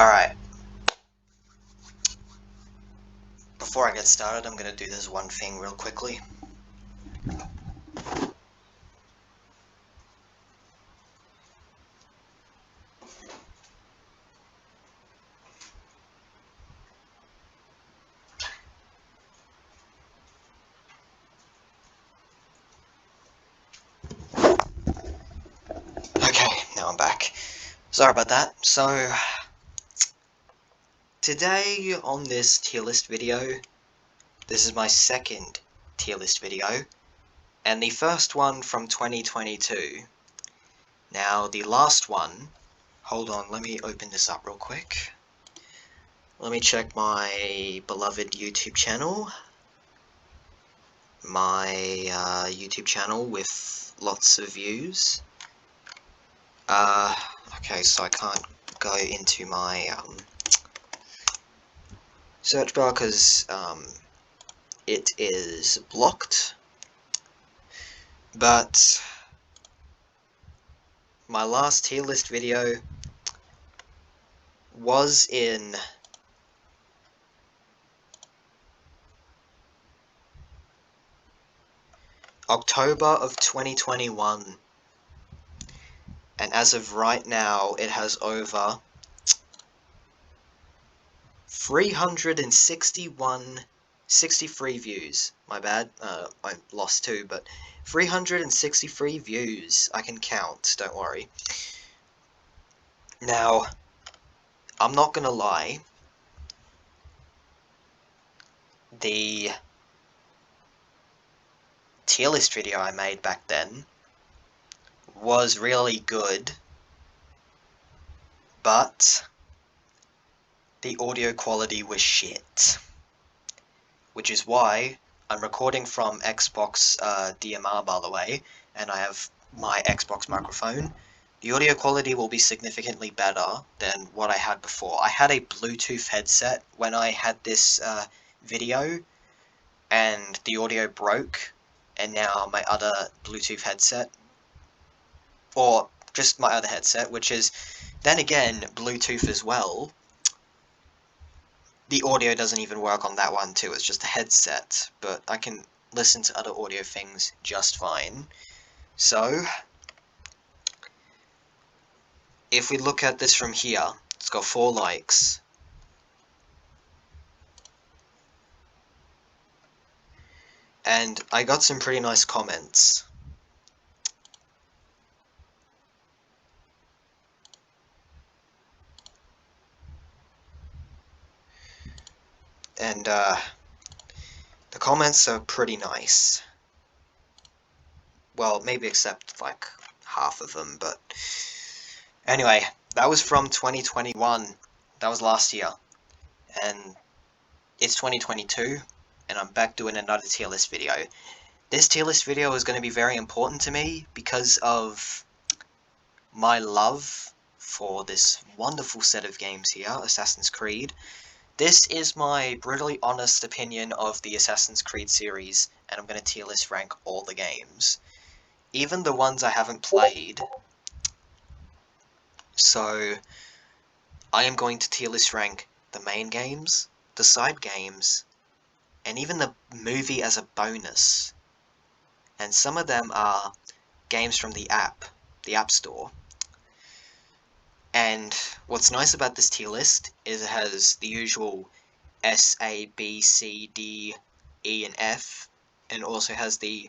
Alright, before I get started, I'm gonna do this one thing real quickly. Okay, now I'm back. Sorry about that. So, today on this tier list video, this is my second tier list video, and the first one from 2022. Now, the last one, hold on, let me open this up real quick. Let me check my beloved YouTube channel. My YouTube channel with lots of views. Okay, so I can't go into my search bar because it is blocked. But my last tier list video was in October of 2021, and as of right now it has over 63 views. My bad, I lost 2, but 363 views. I can count, don't worry. Now, I'm not gonna lie, the tier list video I made back then was really good, but the audio quality was shit. Which is why I'm recording from Xbox DMR, by the way, and I have my Xbox microphone. The audio quality will be significantly better than what I had before. I had a Bluetooth headset when I had this video, and the audio broke, and now my other Bluetooth headset, or just my other headset, which is then again Bluetooth as well, the audio doesn't even work on that one too. It's just a headset, but I can listen to other audio things just fine. So, if we look at this from here, it's got 4 likes. And I got some pretty nice comments. And the comments are pretty nice. Well, maybe except like half of them, but anyway, that was from 2021. That was last year. And it's 2022, and I'm back doing another tier list video. This tier list video is going to be very important to me because of my love for this wonderful set of games here, Assassin's Creed. This is my brutally honest opinion of the Assassin's Creed series, and I'm going to tier list rank all the games. Even the ones I haven't played. So, I am going to tier list rank the main games, the side games, and even the movie as a bonus. And some of them are games from the App Store. And what's nice about this tier list is it has the usual S, A, B, C, D, E, and F, and also has the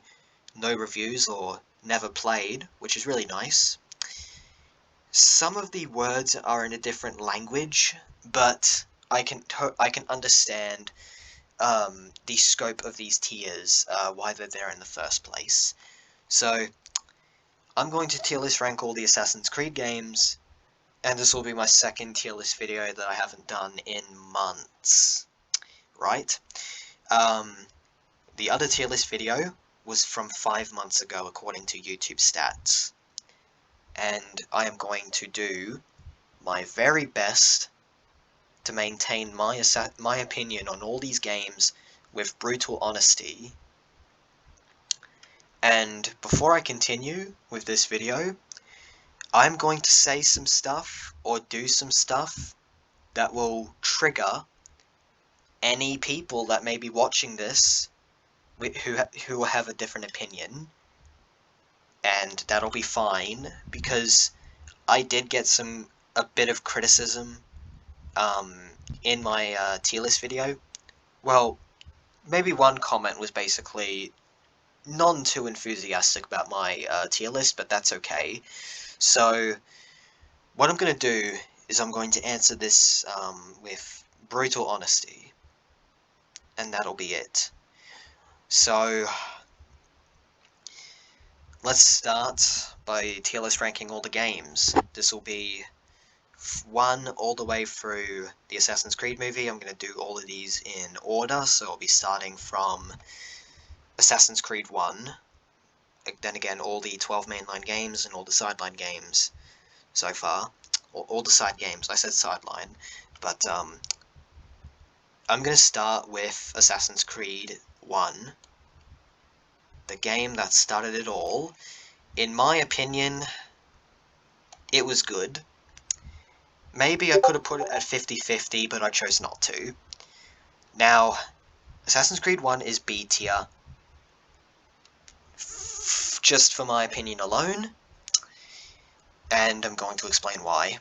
no reviews or never played, which is really nice. Some of the words are in a different language, but I can understand the scope of these tiers, why they're there in the first place. So, I'm going to tier list rank all the Assassin's Creed games, and this will be my second tier list video that I haven't done in months, right? The other tier list video was from 5 months ago according to YouTube stats, and I am going to do my very best to maintain my opinion on all these games with brutal honesty. And before I continue with this video, I'm going to say some stuff or do some stuff that will trigger any people that may be watching this who will have a different opinion, and that'll be fine, because I did get a bit of criticism in my tier list video. Well, maybe one comment was basically none too enthusiastic about my tier list, but that's okay. So what I'm going to do is I'm going to answer this with brutal honesty, and that'll be it. So let's start by tier list ranking all the games. This will be 1 all the way through the Assassin's Creed movie. I'm going to do all of these in order, so I'll be starting from Assassin's Creed 1, then again all the 12 mainline games and all the sideline games so far, or all the side games. I said sideline, but I'm going to start with Assassin's Creed 1, the game that started it all. In my opinion, it was good. Maybe I could have put it at 50-50, but I chose not to. Now, Assassin's Creed 1 is B tier, just for my opinion alone, and I'm going to explain why.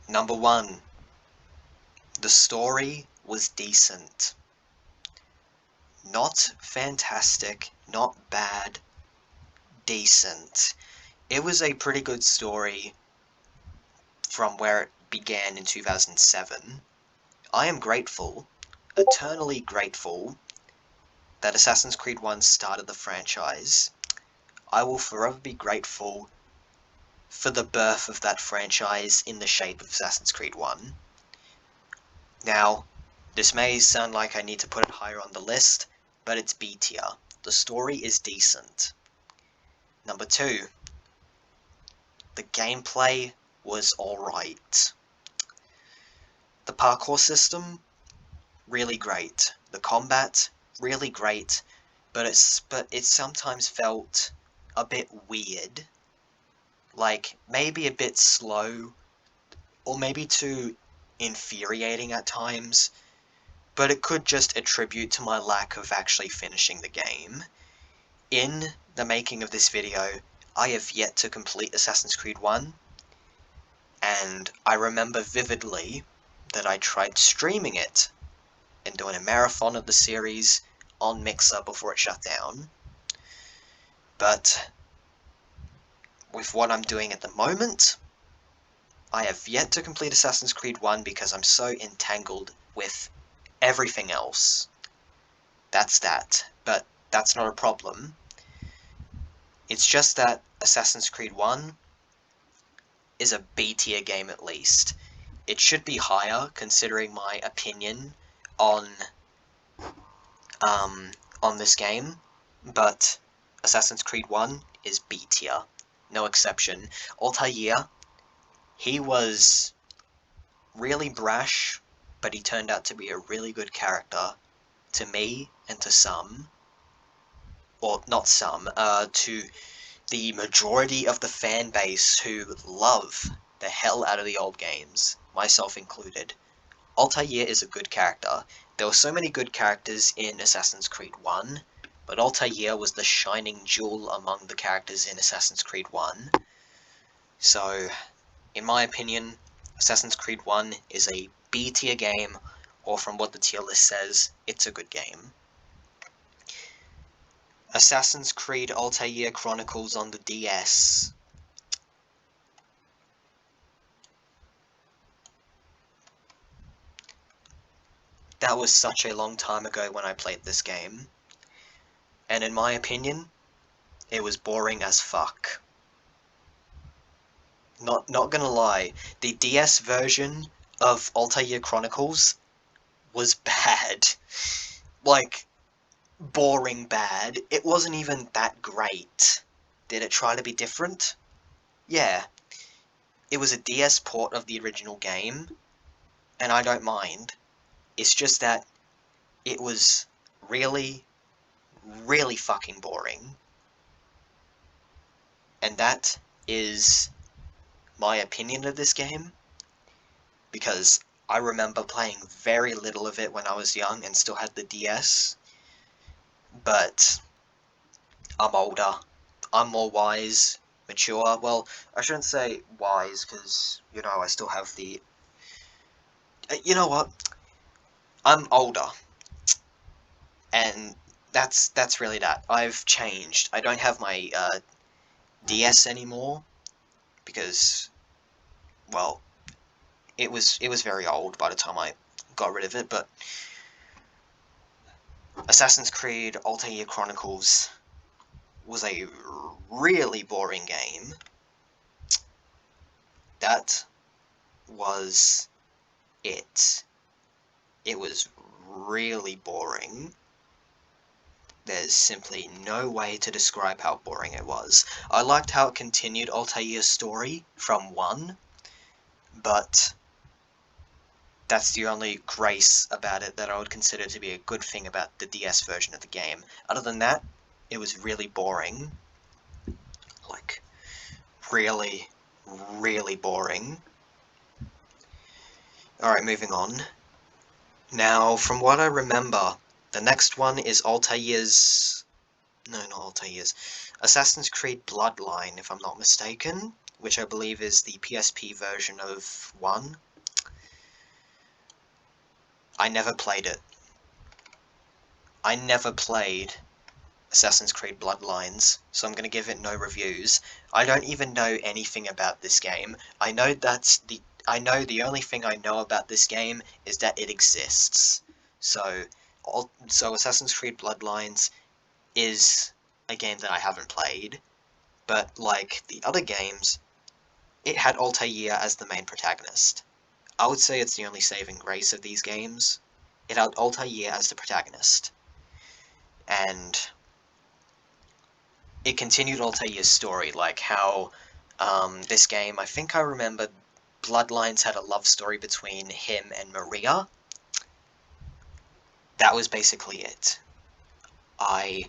Number 1, the story was decent. Not fantastic, not bad, decent. It was a pretty good story from where it began in 2007. I am grateful, eternally grateful, that Assassin's Creed 1 started the franchise. I will forever be grateful for the birth of that franchise in the shape of Assassin's Creed 1. Now, this may sound like I need to put it higher on the list, but it's B tier. The story is decent. Number 2, the gameplay was alright. The parkour system, really great. The combat, really great, but it sometimes felt a bit weird. Like, maybe a bit slow, or maybe too infuriating at times, but it could just attribute to my lack of actually finishing the game. In the making of this video, I have yet to complete Assassin's Creed 1, and I remember vividly that I tried streaming it and doing a marathon of the series on Mixer before it shut down. But with what I'm doing at the moment, I have yet to complete Assassin's Creed 1 because I'm so entangled with everything else. That's that. But that's not a problem. It's just that Assassin's Creed 1 is a B tier game at least. It should be higher considering my opinion on this game, but Assassin's Creed 1 is B tier. No exception. Altair, he was really brash, but he turned out to be a really good character to me and to some, or not some, to the majority of the fan base who love the hell out of the old games, myself included. Altair is a good character. There were so many good characters in Assassin's Creed 1, but Altair was the shining jewel among the characters in Assassin's Creed 1. So, in my opinion, Assassin's Creed 1 is a B tier game, or from what the tier list says, it's a good game. Assassin's Creed Altair Chronicles on the DS. That was such a long time ago when I played this game, and in my opinion, it was boring as fuck. Not gonna lie, the DS version of Altair Chronicles was bad. Like, boring bad. It wasn't even that great. Did it try to be different? Yeah. It was a DS port of the original game, and I don't mind. It's just that it was really, really fucking boring. And that is my opinion of this game. because I remember playing very little of it when I was young and still had the DS, but I'm older. I'm more wise, mature. Well, I shouldn't say wise, because, you know, I still have the... You know what? I'm older, and that's really that. I've changed. I don't have my DS anymore, because, well, it was very old by the time I got rid of it, but Assassin's Creed Altair Chronicles was a really boring game. That was it. It was really boring. There's simply no way to describe how boring it was. I liked how it continued Altair's story from 1, but that's the only grace about it that I would consider to be a good thing about the DS version of the game. Other than that, it was really boring. Like, really, really boring. Alright, moving on. Now, from what I remember, the next one is Altair's... No, not Altair's. Assassin's Creed Bloodline, if I'm not mistaken, which I believe is the PSP version of 1. I never played it. I never played Assassin's Creed Bloodlines, so I'm going to give it no reviews. I don't even know anything about this game. I know the only thing I know about this game is that it exists. So Assassin's Creed Bloodlines is a game that I haven't played, but like the other games, it had Altair as the main protagonist. I would say it's the only saving grace of these games. It had Altair as the protagonist. And it continued Altair's story, like how this game, I think I remember Bloodlines had a love story between him and Maria. That was basically it. I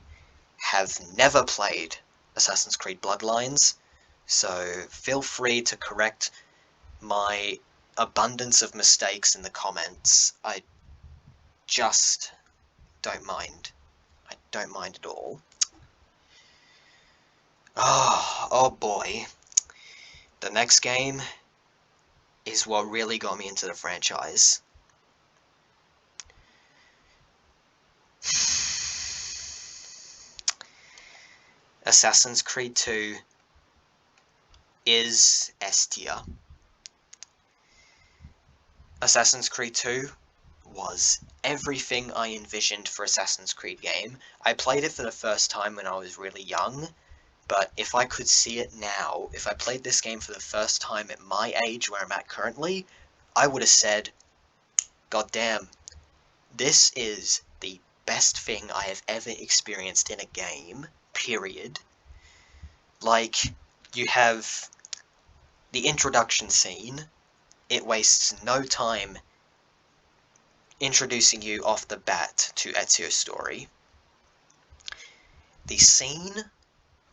have never played Assassin's Creed Bloodlines, so feel free to correct my abundance of mistakes in the comments. I just don't mind. I don't mind at all. Oh boy. The next game is what really got me into the franchise. Assassin's Creed 2 is S tier. Assassin's Creed 2 was everything I envisioned for Assassin's Creed game. I played it for the first time when I was really young, but if I could see it now, if I played this game for the first time at my age where I'm at currently, I would have said, God damn, this is the best thing I have ever experienced in a game, period. Like, you have the introduction scene. It wastes no time introducing you off the bat to Ezio's story. The scene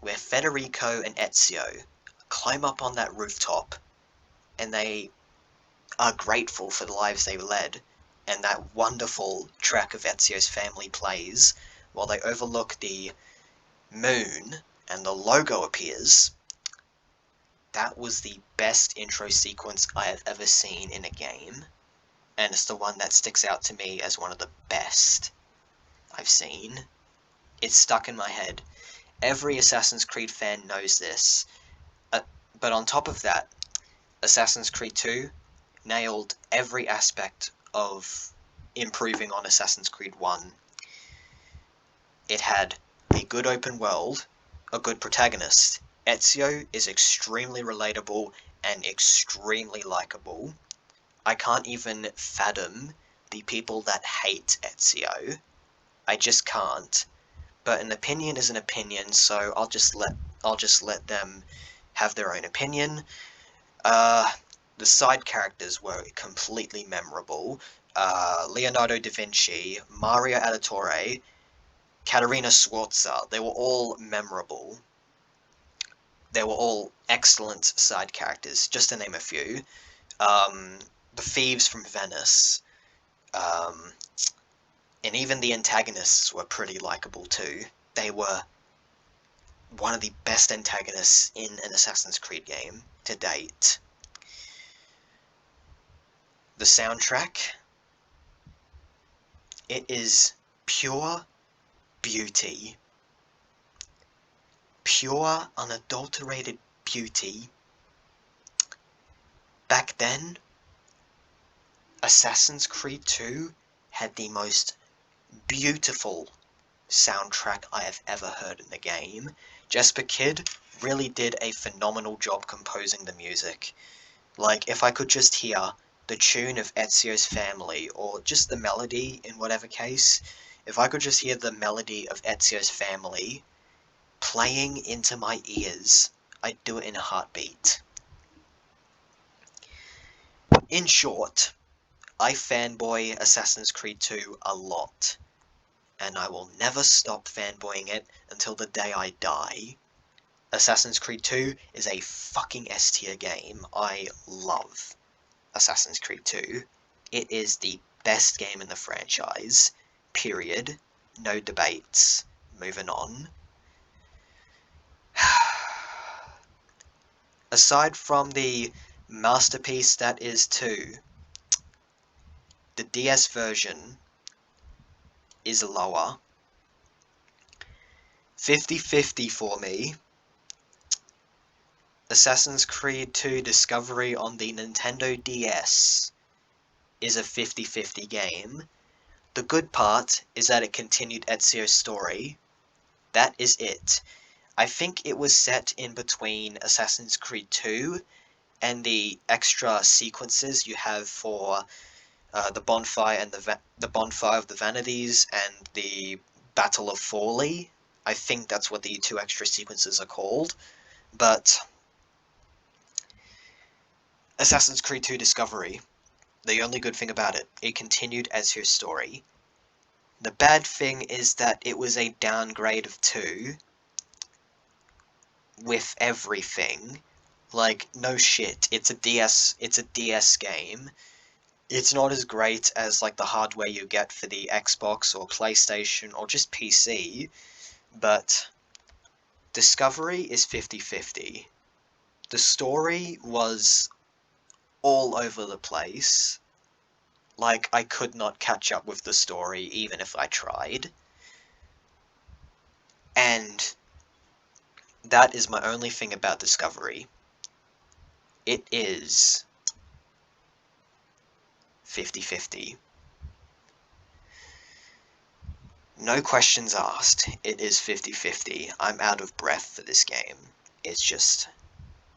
where Federico and Ezio climb up on that rooftop and they are grateful for the lives they led, and that wonderful track of Ezio's family plays while they overlook the moon and the logo appears. That was the best intro sequence I have ever seen in a game, and it's the one that sticks out to me as one of the best I've seen. It's stuck in my head. Every Assassin's Creed fan knows this, but on top of that, Assassin's Creed 2 nailed every aspect of improving on Assassin's Creed 1. It had a good open world, a good protagonist. Ezio is extremely relatable and extremely likable. I can't even fathom the people that hate Ezio. I just can't. But an opinion is an opinion, so I'll just let them have their own opinion. The side characters were completely memorable. Leonardo da Vinci, Mario Auditore, Caterina Sforza, they were all memorable. They were all excellent side characters, just to name a few. the thieves from Venice, and even the antagonists were pretty likable too. They were one of the best antagonists in an Assassin's Creed game to date. The soundtrack, it is pure beauty. Pure, unadulterated beauty. Back then, Assassin's Creed 2 had the most beautiful soundtrack I have ever heard in the game. Jesper Kid really did a phenomenal job composing the music. Like, if I could just hear the tune of Ezio's Family, or just the melody in whatever case, if I could just hear the melody of Ezio's Family playing into my ears, I'd do it in a heartbeat. In short, I fanboy Assassin's Creed 2 a lot, and I will never stop fanboying it until the day I die. Assassin's Creed 2 is a fucking S-tier game. I love Assassin's Creed 2. It is the best game in the franchise. Period. No debates. Moving on. Aside from the masterpiece that is 2, the DS version is lower. 50-50 for me. Assassin's Creed 2 Discovery on the Nintendo DS is a 50-50 game. The good part is that it continued Ezio's story. That is it. I think it was set in between Assassin's Creed 2 and the extra sequences you have for the bonfire and the bonfire of the vanities and the Battle of Forli. I think that's what the 2 extra sequences are called. But Assassin's Creed 2 Discovery, the only good thing about it, it continued Ezio's story. The bad thing is that it was a downgrade of 2 with everything. Like, no shit, it's a DS game. It's not as great as, like, the hardware you get for the Xbox or PlayStation or just PC, but Discovery is 50-50. The story was all over the place. Like, I could not catch up with the story even if I tried. And that is my only thing about Discovery. It is 50-50. No questions asked. It is 50-50. I'm out of breath for this game. It's just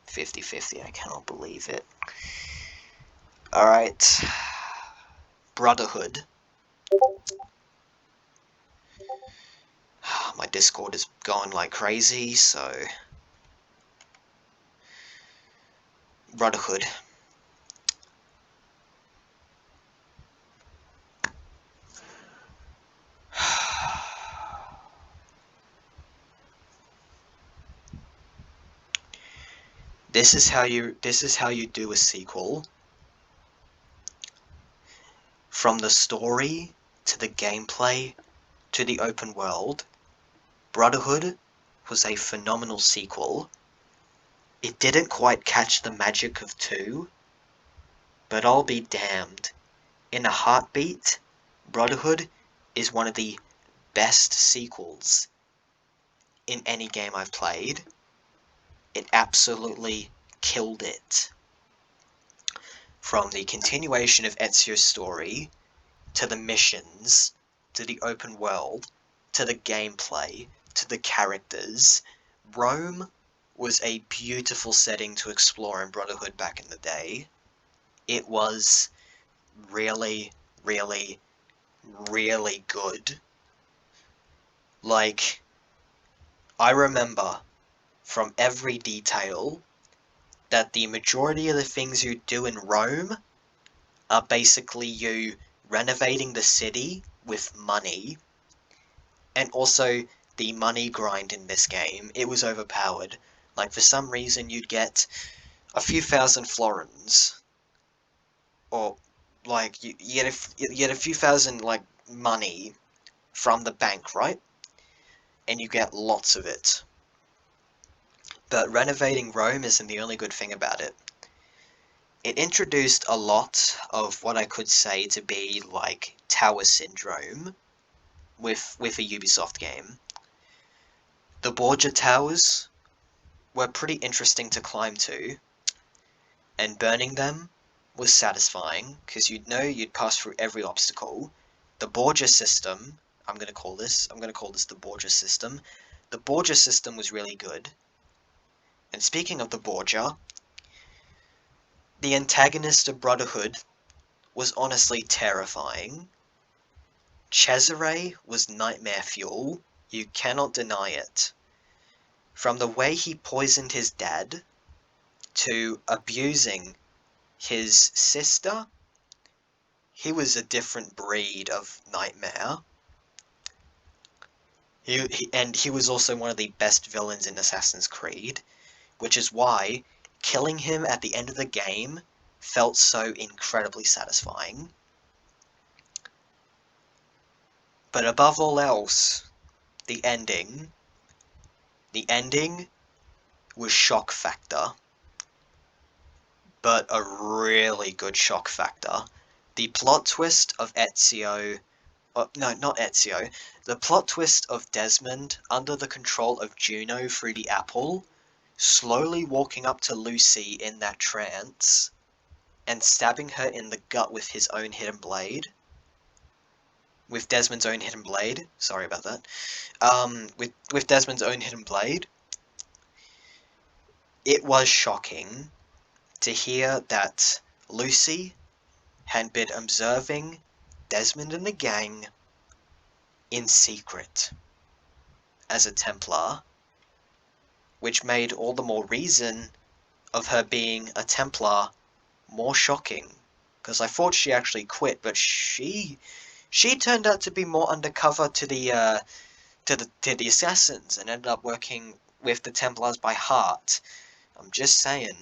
50-50. I cannot believe it. Alright. Brotherhood. My Discord is going like crazy, so... Brotherhood. This is how you do a sequel. From the story, to the gameplay, to the open world, Brotherhood was a phenomenal sequel. It didn't quite catch the magic of 2, but I'll be damned. In a heartbeat, Brotherhood is one of the best sequels in any game I've played. It absolutely killed it. From the continuation of Ezio's story, to the missions, to the open world, to the gameplay, to the characters, Rome was a beautiful setting to explore in Brotherhood back in the day. It was really, really, really good. Like, I remember from every detail that the majority of the things you do in Rome are basically you renovating the city with money, and also the money grind in this game. It was overpowered. Like, for some reason you'd get a few thousand florins, or like you get a few thousand like money from the bank, right? And you get lots of it. But renovating Rome isn't the only good thing about it. It introduced a lot of what I could say to be like tower syndrome with a Ubisoft game. The Borgia Towers were pretty interesting to climb to, and burning them was satisfying, because you'd pass through every obstacle. The Borgia system, I'm gonna call this the Borgia system. The Borgia system was really good. And speaking of the Borgia, the antagonist of Brotherhood was honestly terrifying. Cesare was nightmare fuel, you cannot deny it. From the way he poisoned his dad, to abusing his sister, he was a different breed of nightmare. He was also one of the best villains in Assassin's Creed, which is why killing him at the end of the game felt so incredibly satisfying. But above all else, the ending was shock factor. But a really good shock factor. The plot twist of Ezio... no, not Ezio. The plot twist of Desmond under the control of Juno through the apple, slowly walking up to Lucy in that trance, and stabbing her in the gut with his own hidden blade. With Desmond's own hidden blade. Sorry about that. With Desmond's own hidden blade. It was shocking to hear that Lucy had been observing Desmond and the gang in secret as a Templar, which made all the more reason of her being a Templar more shocking, because I thought she actually quit, but she turned out to be more undercover to the assassins and ended up working with the Templars by heart. I'm just saying.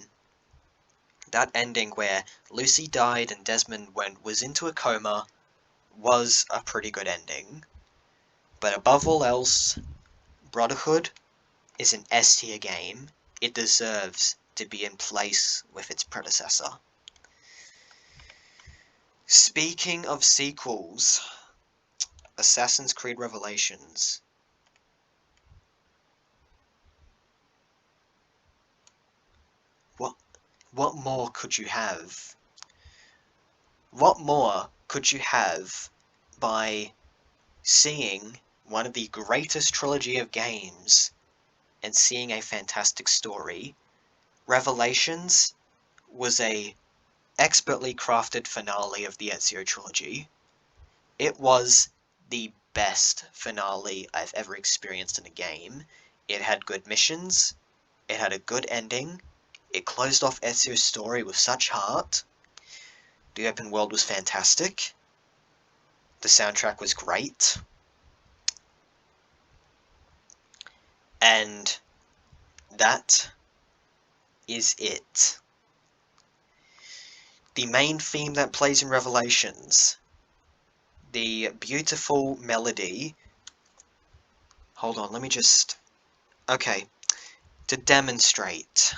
That ending where Lucy died and Desmond was into a coma was a pretty good ending. But above all else, Brotherhood is an S-tier game. It deserves to be in place with its predecessor. Speaking of sequels, Assassin's Creed Revelations. What more could you have? What more could you have by seeing one of the greatest trilogy of games and seeing a fantastic story? Revelations was a expertly crafted finale of the Ezio trilogy. It was the best finale I've ever experienced in a game. It had good missions, it had a good ending, it closed off Ezio's story with such heart, the open world was fantastic, the soundtrack was great, and that is it. The main theme that plays in Revelations, the beautiful melody. Hold on, let me just... Okay, to demonstrate.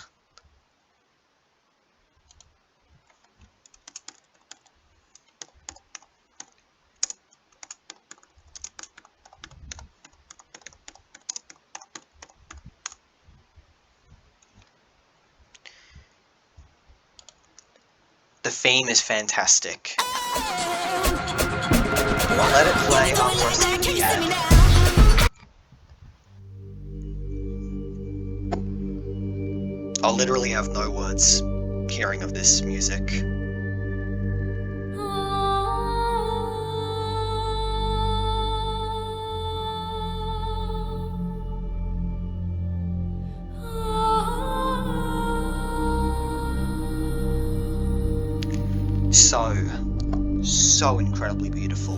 The theme is fantastic. I'll let it play after I skip the ad. I'll literally have no words hearing of this music. So incredibly beautiful.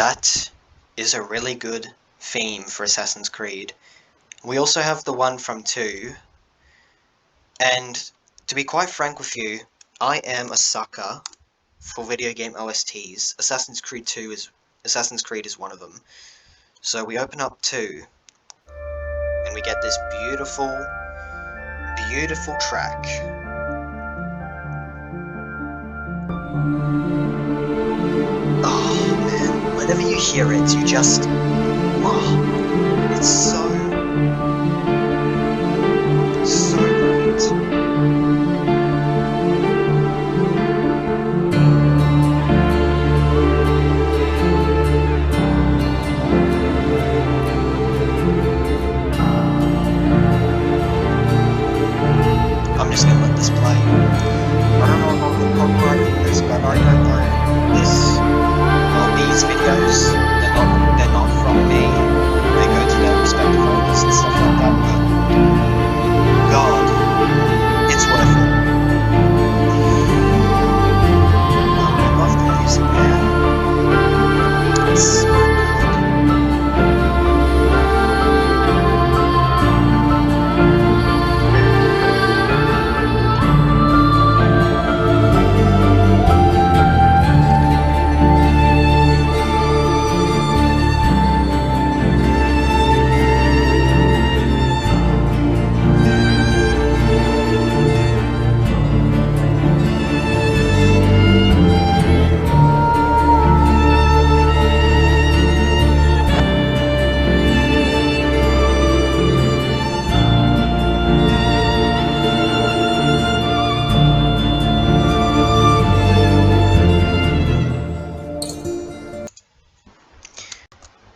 That is a really good theme for Assassin's Creed. We also have the one from 2, and to be quite frank with you, I am a sucker for video game OSTs. Assassin's Creed is one of them. So we open up 2, and we get this beautiful, beautiful track. Oh man, whenever you hear it, you just... oh, it's so great. I'm just gonna let this play. I don't know if I'll get copyrighted for this, but I don't know. These videos, they're not from me. They go to their respective owners and stuff like that, but God, it's worth it. Oh, I love the music, man. It's so good.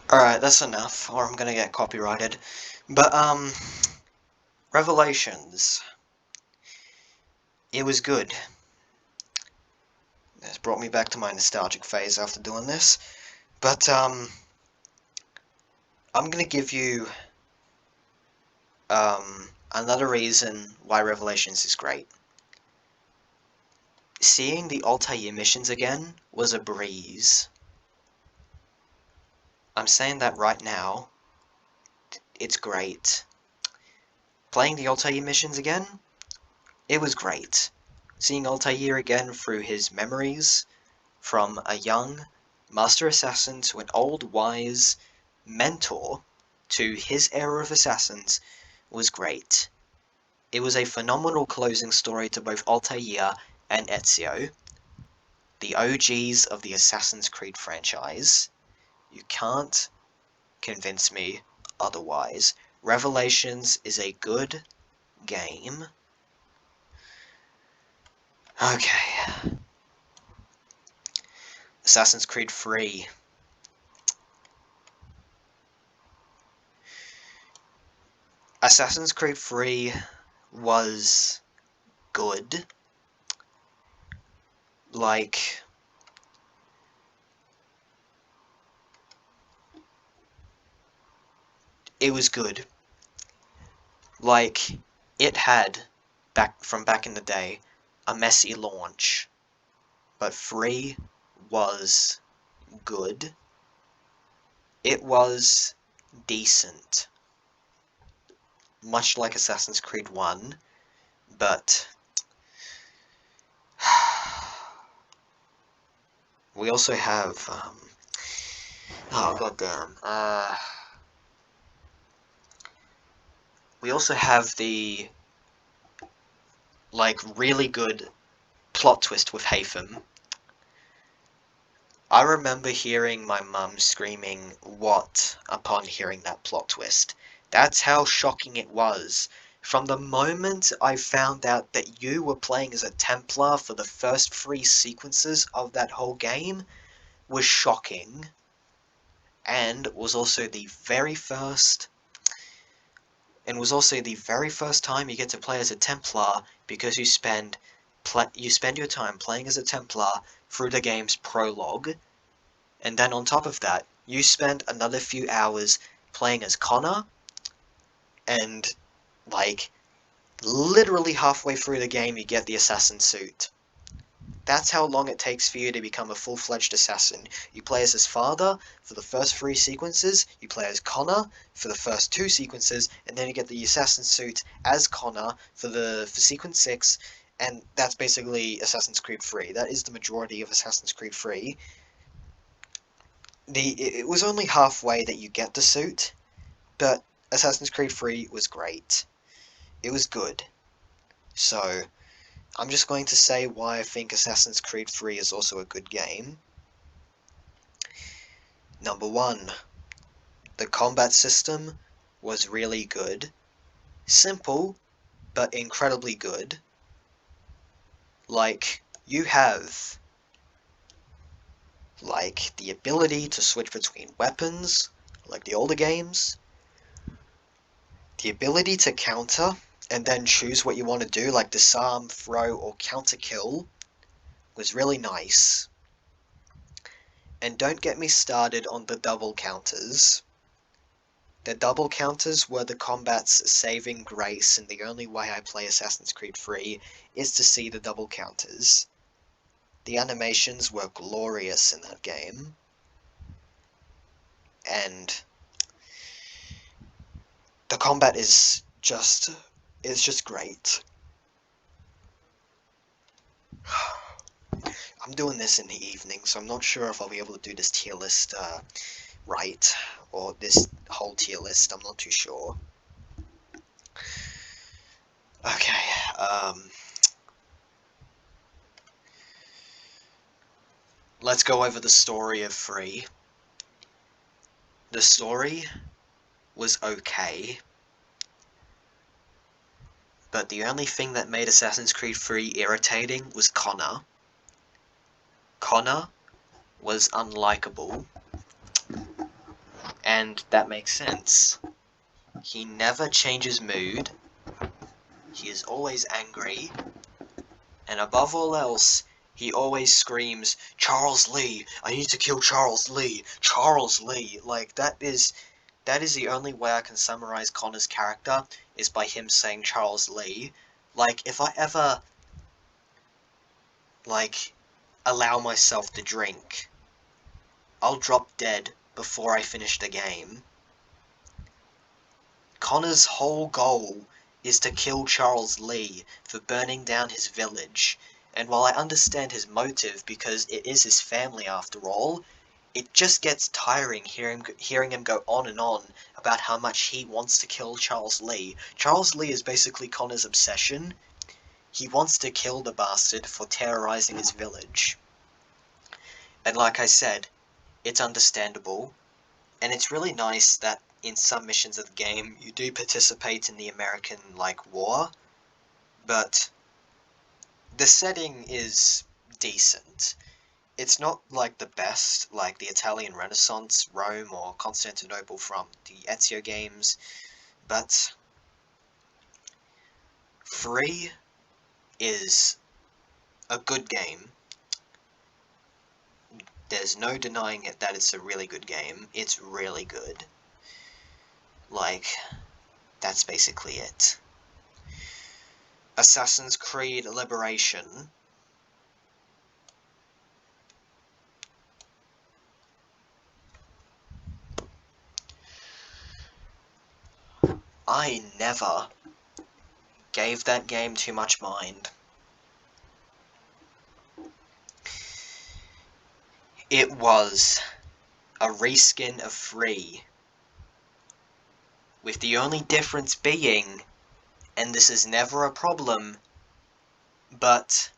Alright, that's enough, or I'm gonna get copyrighted. But, Revelations. It was good. This brought me back to my nostalgic phase after doing this. But, I'm gonna give you, another reason why Revelations is great. Seeing the Altair missions again was a breeze. I'm saying that right now. It's great. Playing the Altair missions again, it was great. Seeing Altair again through his memories, from a young master assassin to an old wise mentor to his era of assassins, was great. It was a phenomenal closing story to both Altair and Ezio, the OGs of the Assassin's Creed franchise. You can't convince me otherwise. Revelations is a good game. Okay. Assassin's Creed 3. Assassin's Creed 3 was good. Like, it was good. Like, it had, back in the day, a messy launch, but 3 was good. It was decent. Much like Assassin's Creed 1, but we also have, oh goddamn, we also have the, like, really good plot twist with Haytham. I remember hearing my mum screaming, "What?" upon hearing that plot twist. That's how shocking it was. From the moment I found out that you were playing as a Templar for the first 3 sequences of that whole game was shocking. And was also the very first time you get to play as a Templar, because you spend your time playing as a Templar through the game's prologue, and then on top of that, you spend another few hours playing as Connor, and, like, literally halfway through the game you get the assassin suit. That's how long it takes for you to become a full-fledged assassin. You play as his father for the first 3 sequences, you play as Connor for the first 2 sequences, and then you get the assassin suit as Connor for sequence 6, and that's basically Assassin's Creed 3. That is the majority of Assassin's Creed 3. It was only halfway that you get the suit, but Assassin's Creed 3 was great. It was good. So, I'm just going to say why I think Assassin's Creed 3 is also a good game. Number 1. The combat system was really good. Simple, but incredibly good. Like, you have the ability to switch between weapons, like the older games. The ability to counter, and then choose what you want to do, like disarm, throw, or counter kill, was really nice. And don't get me started on the double counters. The double counters were the combat's saving grace, and the only way I play Assassin's Creed 3 is to see the double counters. The animations were glorious in that game. And the combat is just great. I'm doing this in the evening, so I'm not sure if I'll be able to do this tier list right, or this whole tier list, I'm not too sure. Okay, let's go over the story of 3. The story was okay, but the only thing that made Assassin's Creed 3 irritating was Connor. Connor was unlikable, and that makes sense. He never changes mood, he is always angry, and above all else, he always screams, "Charles Lee! I need to kill Charles Lee! Charles Lee!" Like, that is the only way I can summarize Connor's character, is by him saying Charles Lee. Like, if I ever, allow myself to drink, I'll drop dead before I finish the game. Connor's whole goal is to kill Charles Lee for burning down his village, and while I understand his motive because it is his family after all, it just gets tiring hearing him go on and on about how much he wants to kill Charles Lee. Charles Lee is basically Connor's obsession. He wants to kill the bastard for terrorizing his village. And like I said, it's understandable, and it's really nice that in some missions of the game, you do participate in the American, war, but the setting is decent. It's not, the best, like the Italian Renaissance, Rome, or Constantinople from the Ezio games, but 3 is a good game. There's no denying it that it's a really good game. It's really good. That's basically it. Assassin's Creed Liberation. I never gave that game too much mind. It was a reskin of 3, with the only difference being, and this is never a problem, but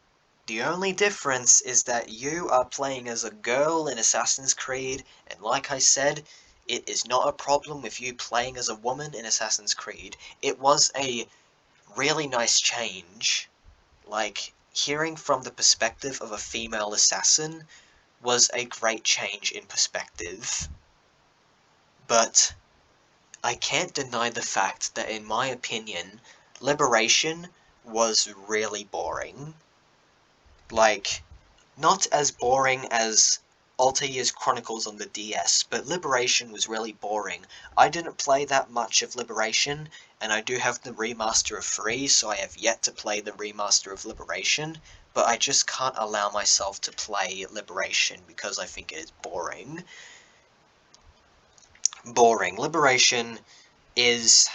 the only difference is that you are playing as a girl in Assassin's Creed, and like I said, it is not a problem with you playing as a woman in Assassin's Creed. It was a really nice change. Hearing from the perspective of a female assassin was a great change in perspective. But I can't deny the fact that, in my opinion, Liberation was really boring. Not as boring as Altair's Chronicles on the DS, but Liberation was really boring. I didn't play that much of Liberation, and I do have the remaster of 3, so I have yet to play the remaster of Liberation, but I just can't allow myself to play Liberation because I think it is boring. Liberation is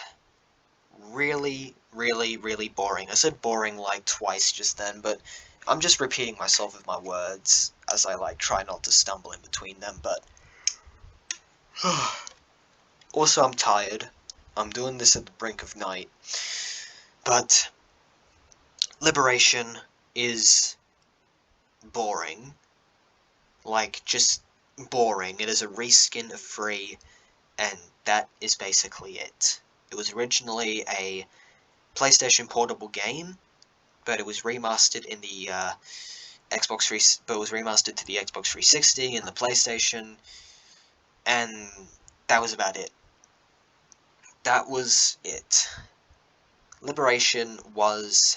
really, really, really boring. I said boring like twice just then, but I'm just repeating myself with my words as I try not to stumble in between them, but also I'm tired. I'm doing this at the brink of night. But Liberation is boring. Just boring. It is a reskin of 3, and that is basically it. It was originally a PlayStation portable game, but it was remastered in the but it was remastered to the Xbox 360 and the PlayStation, and that was about it. That was it. Liberation was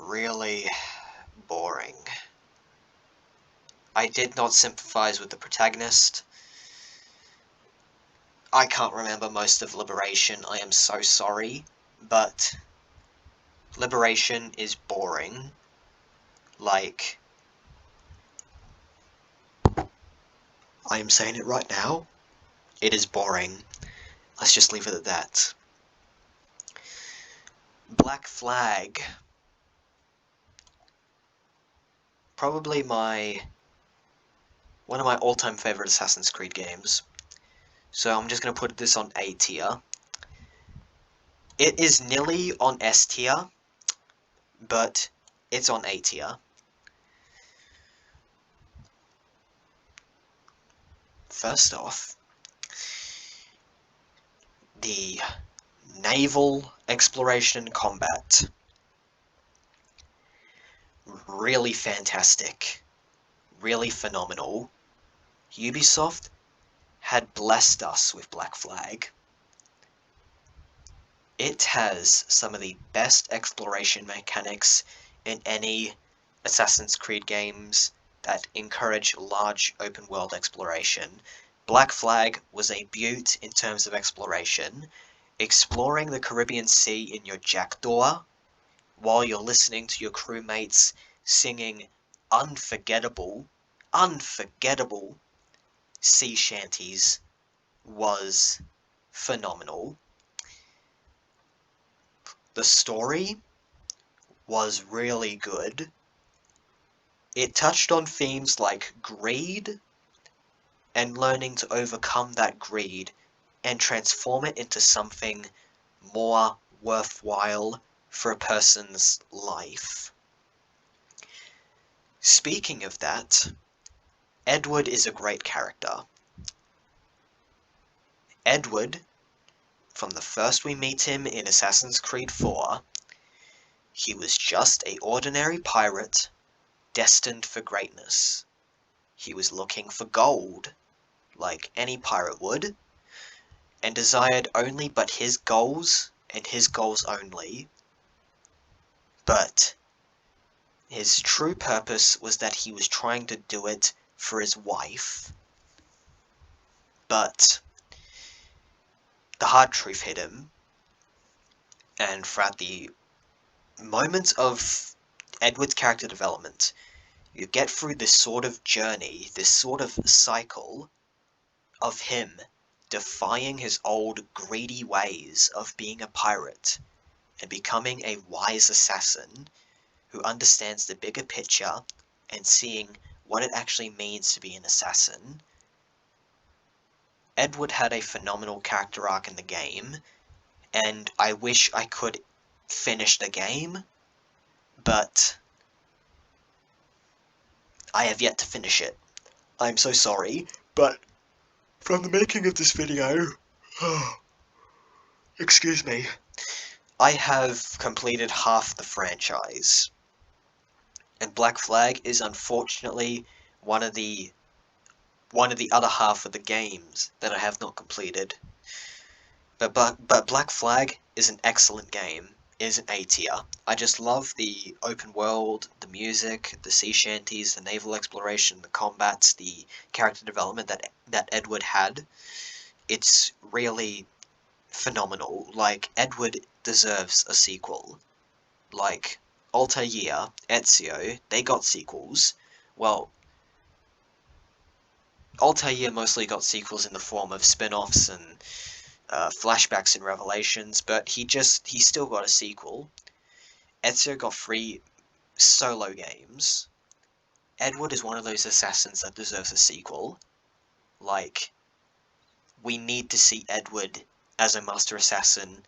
really boring. I did not sympathize with the protagonist. I can't remember most of Liberation, I am so sorry, but Liberation is boring. I am saying it right now. It is boring. Let's just leave it at that. Black Flag. Probably one of my all-time favorite Assassin's Creed games. So I'm just going to put this on A tier. It is nearly on S tier, but it's on A tier. First off, the naval exploration and combat. Really fantastic. Really phenomenal. Ubisoft had blessed us with Black Flag. It has some of the best exploration mechanics in any Assassin's Creed games that encourage large open world exploration. Black Flag was a beaut in terms of exploration. Exploring the Caribbean Sea in your jackdaw while you're listening to your crewmates singing unforgettable sea shanties was phenomenal. The story was really good. It touched on themes like greed and learning to overcome that greed and transform it into something more worthwhile for a person's life. Speaking of that, Edward is a great character. Edward, from the first we meet him in Assassin's Creed 4, he was just an ordinary pirate destined for greatness. He was looking for gold, like any pirate would, and desired only but his goals and his goals only. But his true purpose was that he was trying to do it for his wife. But the hard truth hit him, and throughout the moments of Edward's character development, you get through this sort of journey, this sort of cycle of him defying his old greedy ways of being a pirate and becoming a wise assassin who understands the bigger picture and seeing what it actually means to be an assassin. Edward had a phenomenal character arc in the game, and I wish I could finish the game, but I have yet to finish it. I'm so sorry, but from the making of this video, excuse me, I have completed half the franchise. And Black Flag is unfortunately one of the other half of the games that I have not completed. But Black Flag is an excellent game. is an A tier. I just love the open world, the music, the sea shanties, the naval exploration, the combats, the character development that Edward had. It's really phenomenal. Like, Edward deserves a sequel. Like, Altair, Ezio, they got sequels. Well, Altair mostly got sequels in the form of spin-offs and flashbacks and revelations, but he still got a sequel. Ezio got 3 solo games. Edward is one of those assassins that deserves a sequel. Like, we need to see Edward as a master assassin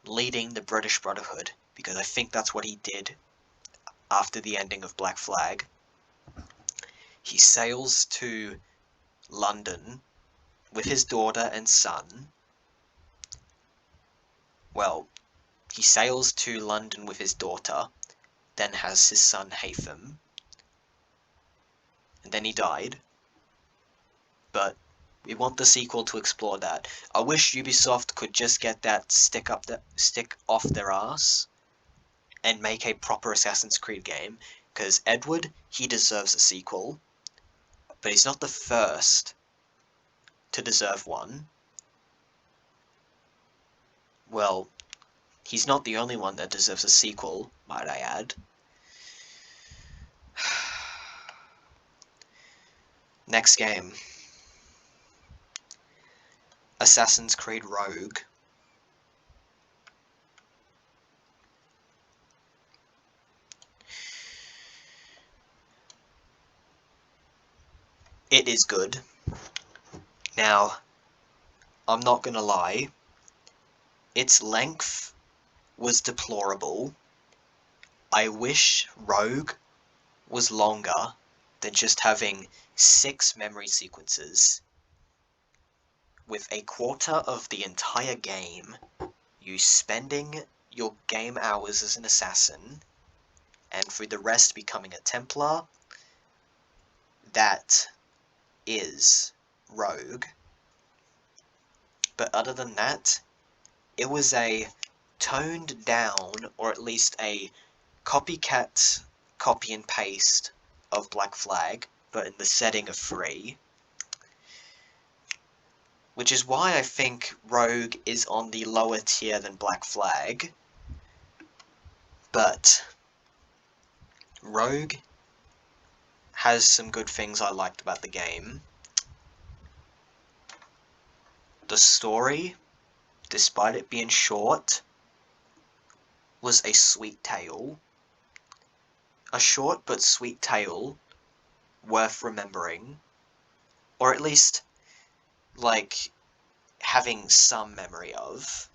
leading the British Brotherhood, because I think that's what he did after the ending of Black Flag. He sails to London with his daughter and son. Well, he sails to London with his daughter, then has his son Haytham, and then he died. But we want the sequel to explore that. I wish Ubisoft could just get that stick off their ass and make a proper Assassin's Creed game, because Edward, he deserves a sequel, but he's not the first to deserve one. Well, he's not the only one that deserves a sequel, might I add. Next game. Assassin's Creed Rogue. It is good. Now, I'm not gonna lie, its length was deplorable. I wish Rogue was longer than just having 6 memory sequences. With a quarter of the entire game, you spending your game hours as an assassin, and for the rest becoming a Templar. That is Rogue. But other than that, it was a toned down, or at least a copycat copy and paste of Black Flag, but in the setting of free. Which is why I think Rogue is on the lower tier than Black Flag. But Rogue has some good things I liked about the game. The story, despite it being short, was a sweet tale. A short but sweet tale worth remembering. Or at least, like, having some memory of.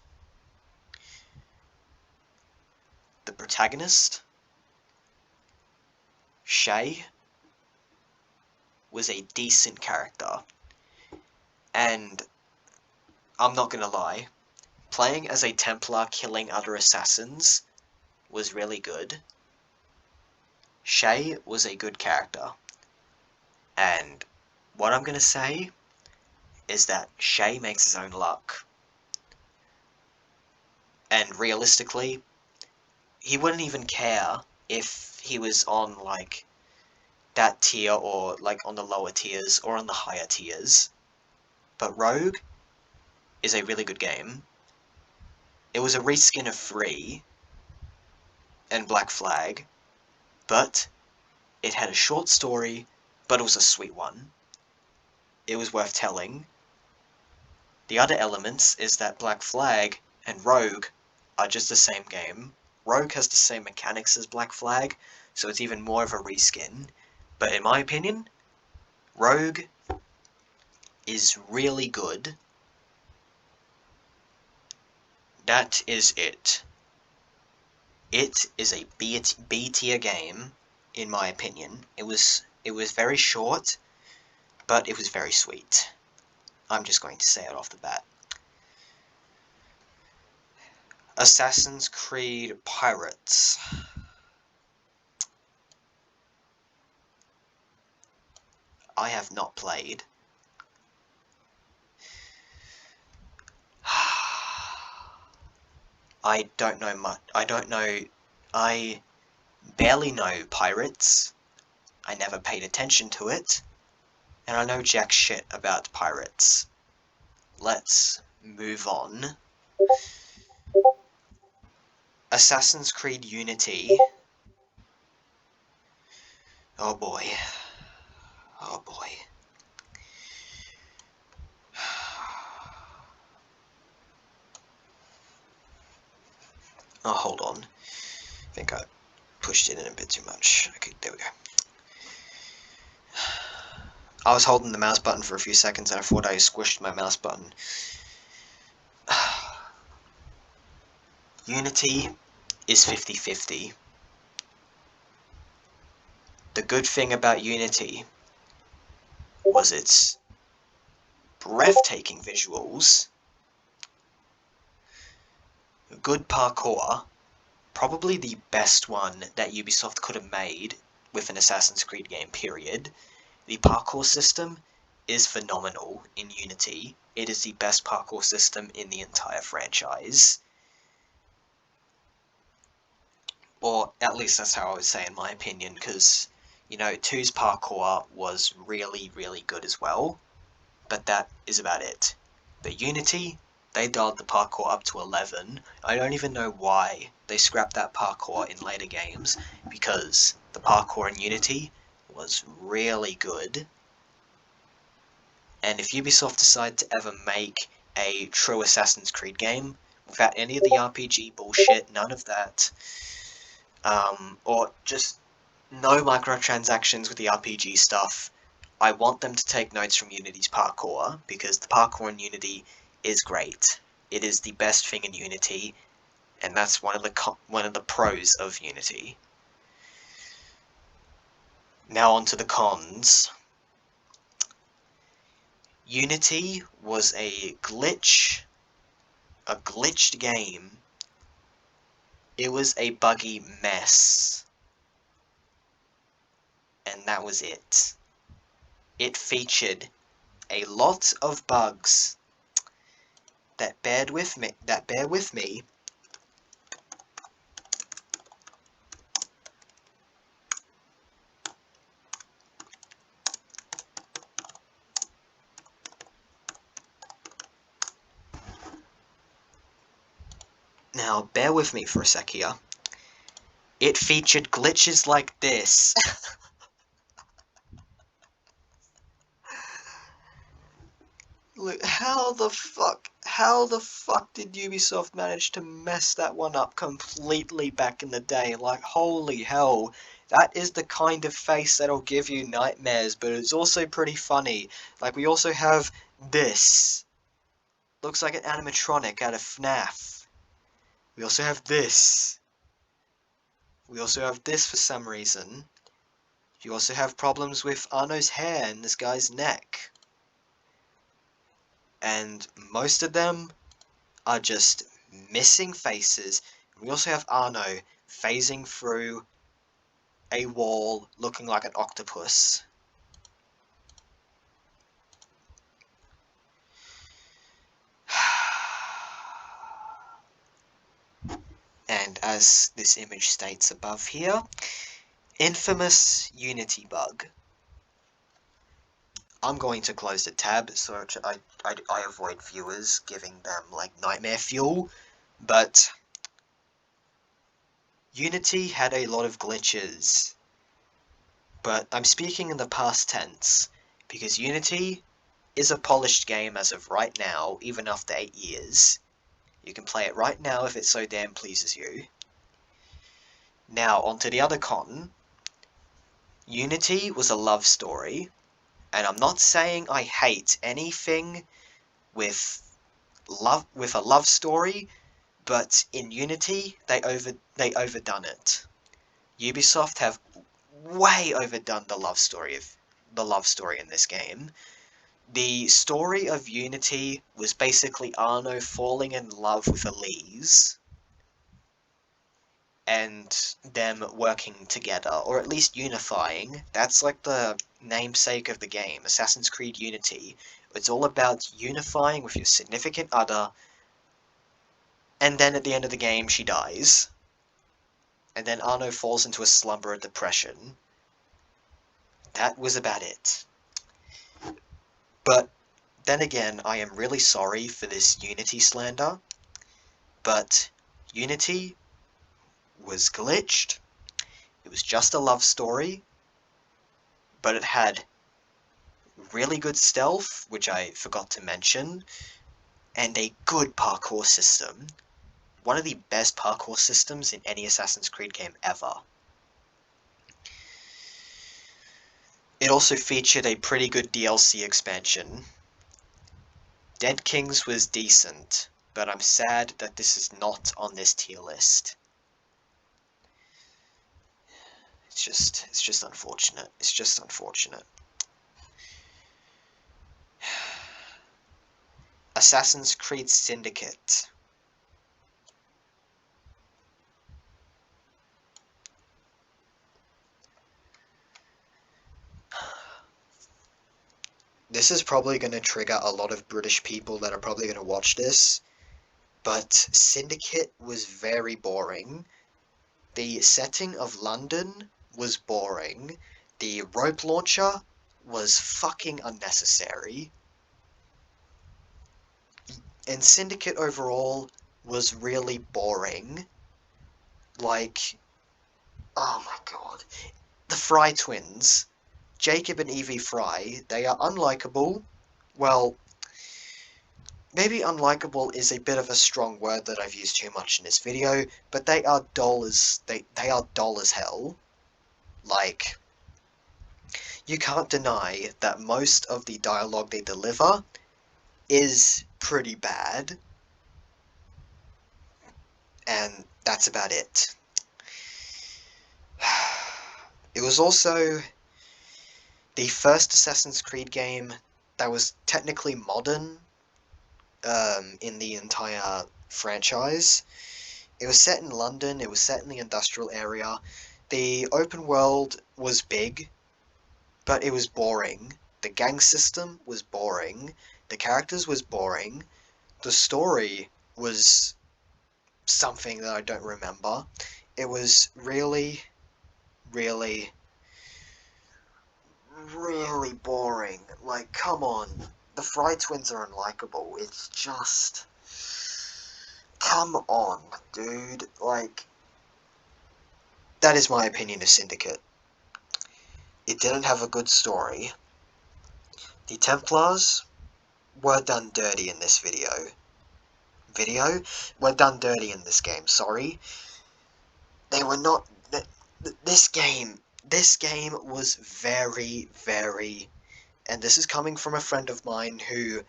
The protagonist, Shay, was a decent character. And I'm not gonna lie, playing as a Templar killing other assassins was really good. Shay was a good character. And what I'm gonna say is that Shay makes his own luck. And realistically, he wouldn't even care if he was on, like, that tier, or, like, on the lower tiers, or on the higher tiers. But Rogue is a really good game. It was a reskin of 3 and Black Flag, but it had a short story, but it was a sweet one. It was worth telling. The other elements is that Black Flag and Rogue are just the same game. Rogue has the same mechanics as Black Flag, so it's even more of a reskin. But in my opinion, Rogue is really good. That is it. It is a B tier game, in my opinion. It was very short, but it was very sweet. I'm just going to say it off the bat. Assassin's Creed Pirates. I have not played. I don't know much. I barely know Pirates. I never paid attention to it. And I know jack shit about Pirates. Let's move on. Assassin's Creed Unity. Oh boy. Oh boy. Oh, hold on. I think I pushed it in a bit too much. Okay, there we go. I was holding the mouse button for a few seconds and I thought I squished my mouse button. Unity is 50-50. The good thing about Unity was its breathtaking visuals, good parkour, probably the best one that Ubisoft could have made with an Assassin's Creed game, period. The parkour system is phenomenal in Unity. It is the best parkour system in the entire franchise. Or at least that's how I would say in my opinion, because, you know, 2's parkour was really, really good as well, but that is about it. But Unity, they dialed the parkour up to 11. I don't even know why they scrapped that parkour in later games, because the parkour in Unity was really good. And if Ubisoft decide to ever make a true Assassin's Creed game, without any of the RPG bullshit, none of that, or just no microtransactions with the RPG stuff, I want them to take notes from Unity's parkour, because the parkour in Unity is great. It is the best thing in Unity, and that's one of the pros of Unity. Now on to the cons. Unity was a glitched game. It was a buggy mess. And that was it. It featured a lot of bugs that bear with me. Now, bear with me for a sec here. It featured glitches like this. Look, how the fuck did Ubisoft manage to mess that one up completely back in the day? Like, holy hell. That is the kind of face that'll give you nightmares, but it's also pretty funny. Like, we also have this. Looks like an animatronic out of FNAF. We also have this. We also have this for some reason. You also have problems with Arno's hair and this guy's neck. And most of them are just missing faces. We also have Arno phasing through a wall looking like an octopus. And as this image states above here, infamous Unity bug. I'm going to close the tab so I avoid viewers giving them like nightmare fuel, but Unity had a lot of glitches. But I'm speaking in the past tense, because Unity is a polished game as of right now, even after 8 years. You can play it right now if it so damn pleases you. Now, onto the other con. Unity was a love story, and I'm not saying I hate anything with a love story, but in Unity they overdone it. Ubisoft have way overdone the love story in this game. The story of Unity was basically Arno falling in love with Elise and them working together, or at least unifying. That's like the namesake of the game, Assassin's Creed Unity. It's all about unifying with your significant other And then at the end of the game, she dies. And then Arno falls into a slumber of depression. That was about it. But then again, I am really sorry for this Unity slander, but Unity was glitched. It was just a love story, but it had really good stealth, which I forgot to mention, and a good parkour system. One of the best parkour systems in any Assassin's Creed game ever. It also featured a pretty good DLC expansion. Dead Kings was decent, but I'm sad that this is not on this tier list. It's just unfortunate. It's just unfortunate. Assassin's Creed Syndicate. This is probably going to trigger a lot of British people that are probably going to watch this, but Syndicate was very boring. The setting of London was boring. The rope launcher was fucking unnecessary. And Syndicate overall was really boring. Like, oh my god. The Fry twins, Jacob and Evie Fry, they are unlikable. Well, maybe unlikable is a bit of a strong word that I've used too much in this video, but they are dull as hell. Like, you can't deny that most of the dialogue they deliver is pretty bad, and that's about it. It was also the first Assassin's Creed game that was technically modern in the entire franchise. It was set in London, it was set in the industrial area. The open world was big, but it was boring. The gang system was boring. The characters was boring. The story was something that I don't remember. It was really, really, really boring. Like, come on. The Fry twins are unlikable. It's just... Come on, dude. Like, that is my opinion of Syndicate. It didn't have a good story. The Templars were done dirty in this video. Were done dirty in this game, sorry. They were not... This game was very, very... And this is coming from a friend of mine who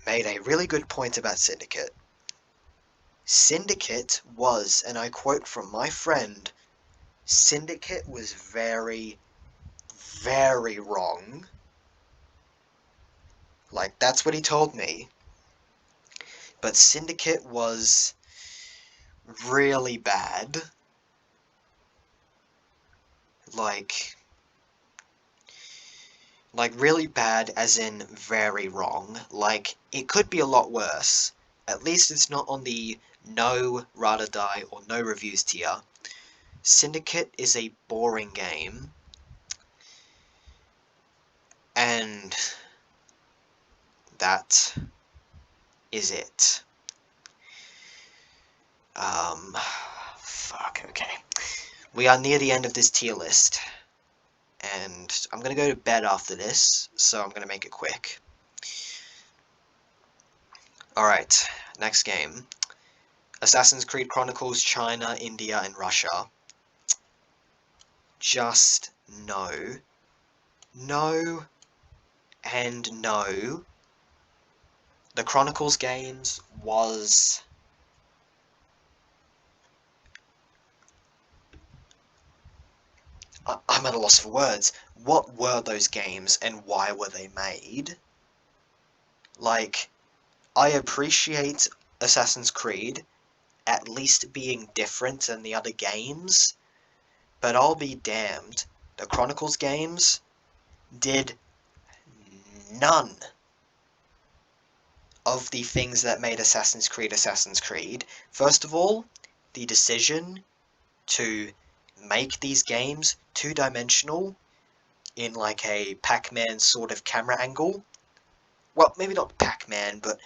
made a really good point about Syndicate. Syndicate was, and I quote from my friend, Syndicate was very, very wrong. Like, that's what he told me. But Syndicate was really bad. Like really bad as in very wrong. Like, it could be a lot worse. At least it's not on the no, rather die, or no reviews tier. Syndicate is a boring game. And that is it. Fuck, okay. We are near the end of this tier list. And I'm going to go to bed after this, so I'm going to make it quick. Alright, next game. Assassin's Creed Chronicles, China, India, and Russia. Just no. No, and no. The Chronicles games was... I'm at a loss for words. What were those games, and why were they made? Like, I appreciate Assassin's Creed at least being different than the other games, but I'll be damned. The Chronicles games did none of the things that made Assassin's Creed, first of all, the decision to make these games two-dimensional in like a Pac-Man sort of camera angle. Well, maybe not Pac-Man, but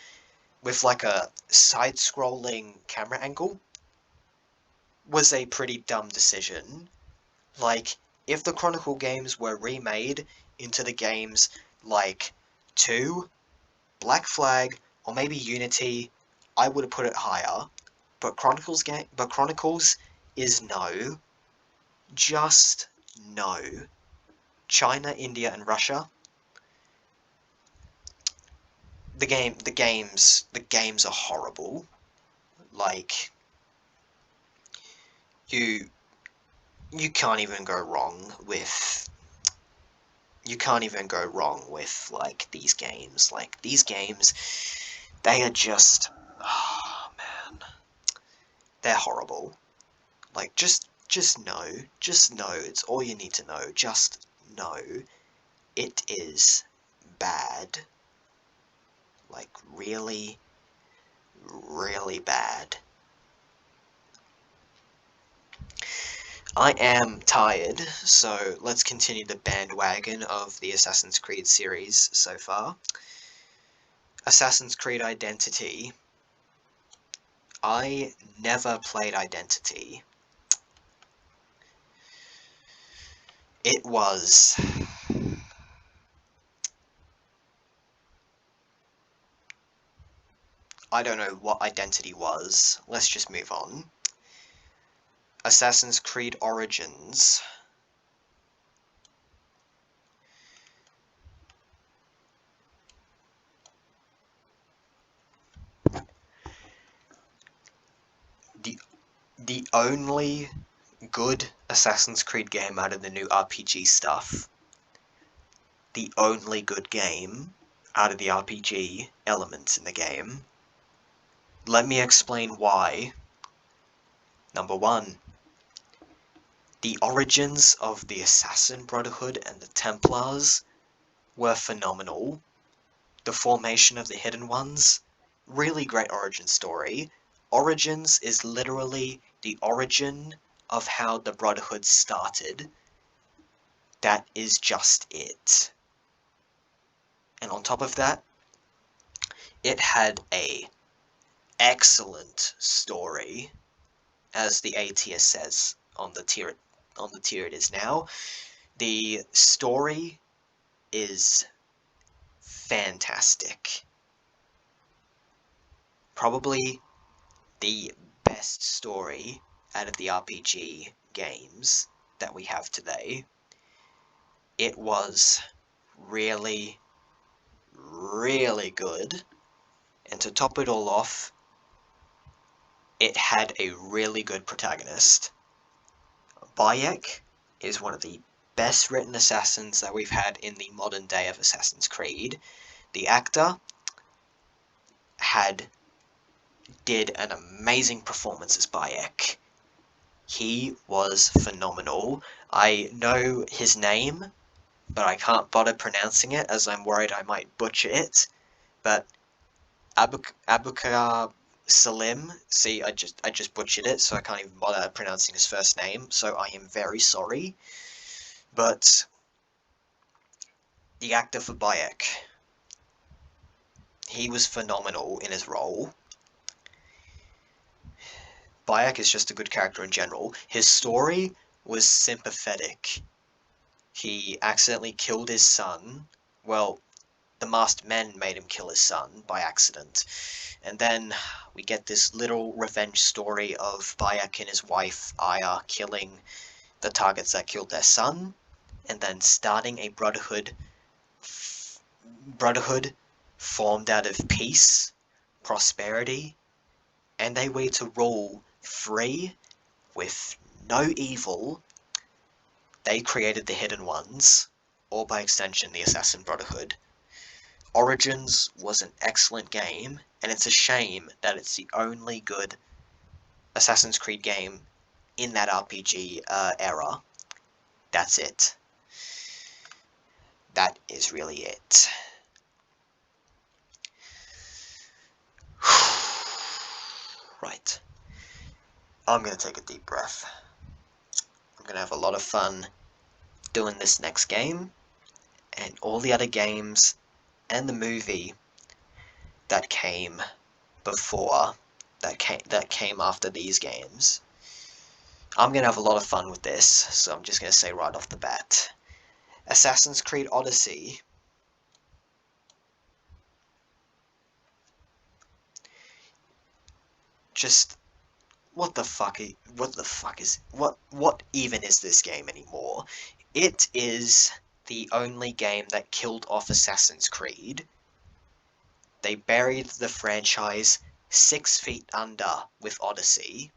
with like a side-scrolling camera angle was a pretty dumb decision. Like, if the Chronicle games were remade into the games like 2, Black Flag, or maybe Unity, I would have put it higher. But Chronicles is no. Just no. China, India, and Russia. The games are horrible. Like, you can't even go wrong with like these games. Like, these games, they are just, oh man, they're horrible. Like, just know, it's all you need to know, just know, it is bad. Like, really, really bad. I am tired, so let's continue the bandwagon of the Assassin's Creed series so far. Assassin's Creed Identity. I never played Identity. It was... I don't know what Identity was. Let's just move on. Assassin's Creed Origins. The only good Assassin's Creed game out of the new RPG stuff. The only good game out of the RPG elements in the game. Let me explain why. Number 1. The origins of the Assassin Brotherhood and the Templars were phenomenal. The formation of the Hidden Ones, really great origin story. Origins is literally the origin of how the Brotherhood started. That is just it. And on top of that, it had a excellent story, as the A-tier says on the tier it is now. The story is fantastic. Probably the best story out of the RPG games that we have today. It was really, really good. And to top it all off, it had a really good protagonist. Bayek is one of the best written assassins that we've had in the modern day of Assassin's Creed. The actor did an amazing performance as Bayek. He was phenomenal. I know his name, but I can't bother pronouncing it as I'm worried I might butcher it. But Abukar Salim, see, I just butchered it, so I can't even bother pronouncing his first name, so I am very sorry. But the actor for Bayek, he was phenomenal in his role. Bayek is just a good character in general. His story was sympathetic. He accidentally killed his son. Well, the masked men made him kill his son by accident. And then we get this little revenge story of Bayek and his wife, Aya, killing the targets that killed their son, and then starting a brotherhood formed out of peace, prosperity, and a way to rule free with no evil. They created the Hidden Ones, or by extension the Assassin Brotherhood. Origins was an excellent game, and it's a shame that it's the only good Assassin's Creed game in that RPG era. That's it. That is really it. Right. I'm gonna take a deep breath. I'm gonna have a lot of fun doing this next game, and all the other games, and the movie that came before, that came after these games. I'm gonna have a lot of fun with this, so I'm just gonna say right off the bat. Assassin's Creed Odyssey. Just what even is this game anymore? It is the only game that killed off Assassin's Creed. They buried the franchise 6 feet under with Odyssey.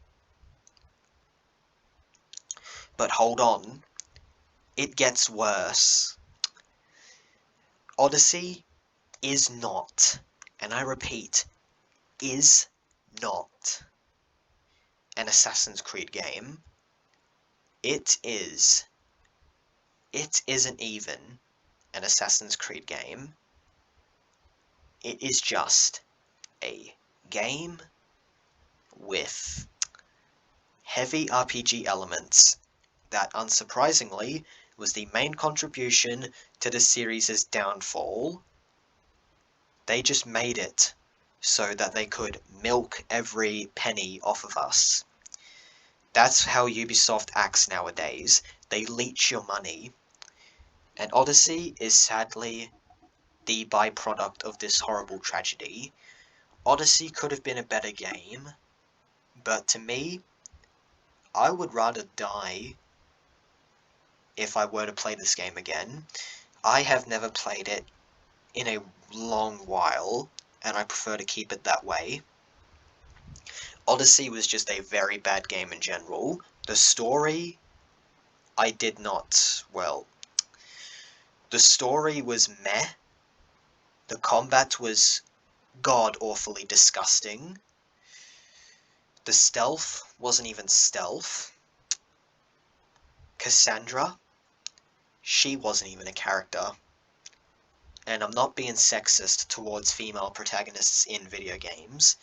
But hold on, it gets worse. Odyssey is not, and I repeat, is not an Assassin's Creed game. It isn't even an Assassin's Creed game. It is just a game with heavy RPG elements that, unsurprisingly, was the main contribution to the series' downfall. They just made it so that they could milk every penny off of us. That's how Ubisoft acts nowadays. They leech your money. And Odyssey is sadly the byproduct of this horrible tragedy. Odyssey could have been a better game, but to me, I would rather die if I were to play this game again. I have never played it in a long while, and I prefer to keep it that way. Odyssey was just a very bad game in general. The story, I did not, well, the story was meh. The combat was god-awfully disgusting. The stealth wasn't even stealth. Cassandra, she wasn't even a character. And I'm not being sexist towards female protagonists in video games,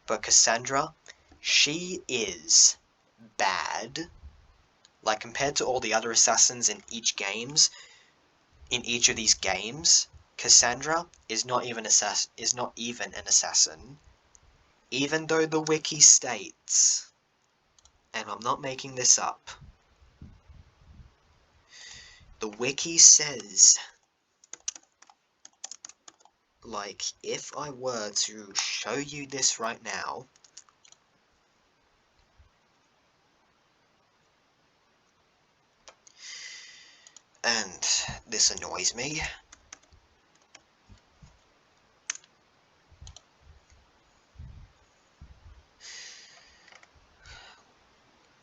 but Cassandra, she is bad. Like, compared to all the other assassins in each of these games, Cassandra is not even an assassin. Even though the wiki states, and I'm not making this up, the wiki says, like, if I were to show you this right now, and this annoys me,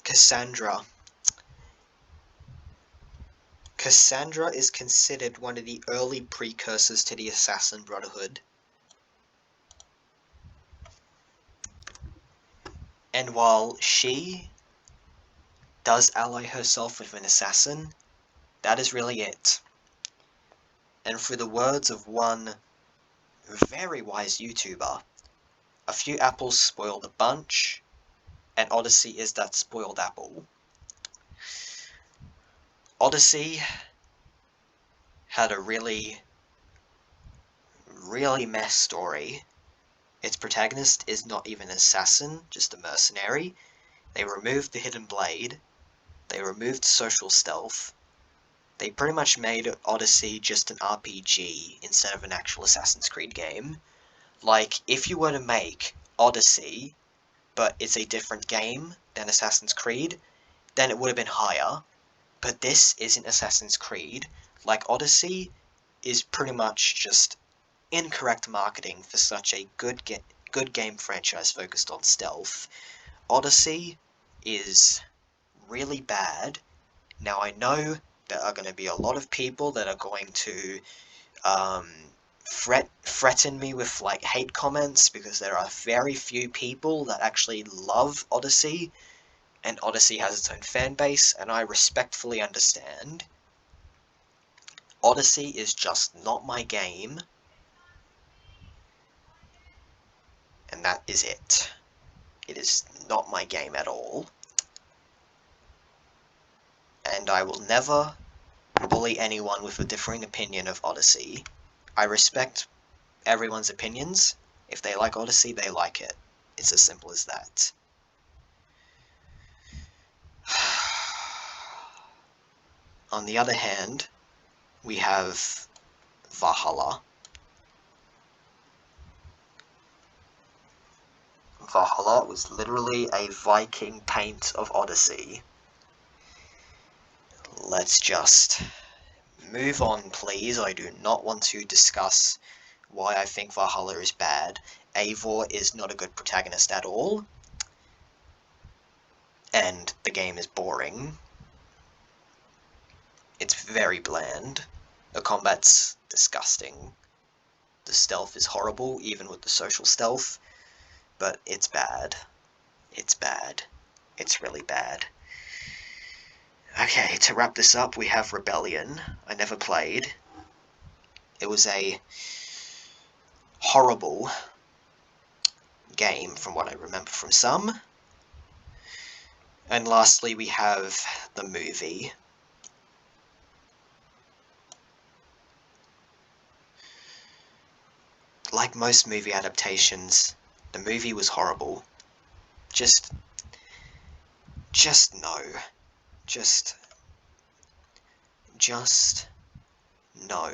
Cassandra is considered one of the early precursors to the Assassin Brotherhood. And while she does ally herself with an assassin, that is really it. And for the words of one very wise YouTuber, a few apples spoil the bunch, and Odyssey is that spoiled apple. Odyssey had a really mess story. Its protagonist is not even an assassin, just a mercenary. They removed the hidden blade. They removed social stealth. They pretty much made Odyssey just an RPG instead of an actual Assassin's Creed game. Like, if you were to make Odyssey, but it's a different game than Assassin's Creed, then it would have been higher. But this isn't Assassin's Creed. Like, Odyssey is pretty much just incorrect marketing for such a good game franchise focused on stealth. Odyssey is really bad. Now, I know there are going to be a lot of people that are going to threaten me with, like, hate comments, because there are very few people that actually love Odyssey, and Odyssey has its own fan base, and I respectfully understand. Odyssey is just not my game, and that is it. It is not my game at all. And I will never bully anyone with a differing opinion of Odyssey. I respect everyone's opinions. If they like Odyssey, they like it. It's as simple as that. On the other hand, we have Valhalla. Valhalla was literally a Viking paint of Odyssey. Let's just move on, please. I do not want to discuss why I think Valhalla is bad. Eivor is not a good protagonist at all. And the game is boring. It's very bland. The combat's disgusting. The stealth is horrible, even with the social stealth. But it's bad. It's bad. It's really bad. Okay, to wrap this up, we have Rebellion. I never played. It was a horrible game, from what I remember from some. And lastly, we have the movie. Like most movie adaptations, the movie was horrible. Just no. Just no.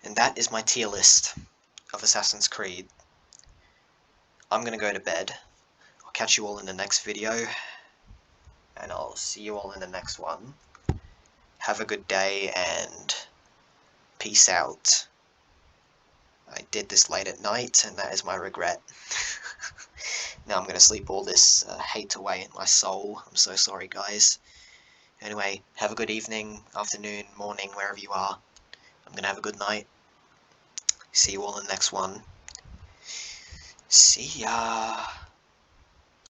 And that is my tier list of Assassin's Creed. I'm gonna go to bed. I'll catch you all in the next video, and I'll see you all in the next one. Have a good day, and peace out. I did this late at night, and that is my regret. Now I'm gonna sleep all this hate away in my soul. I'm so sorry, guys. Anyway, have a good evening, afternoon, morning, wherever you are. I'm gonna have a good night. See you all in the next one. See ya!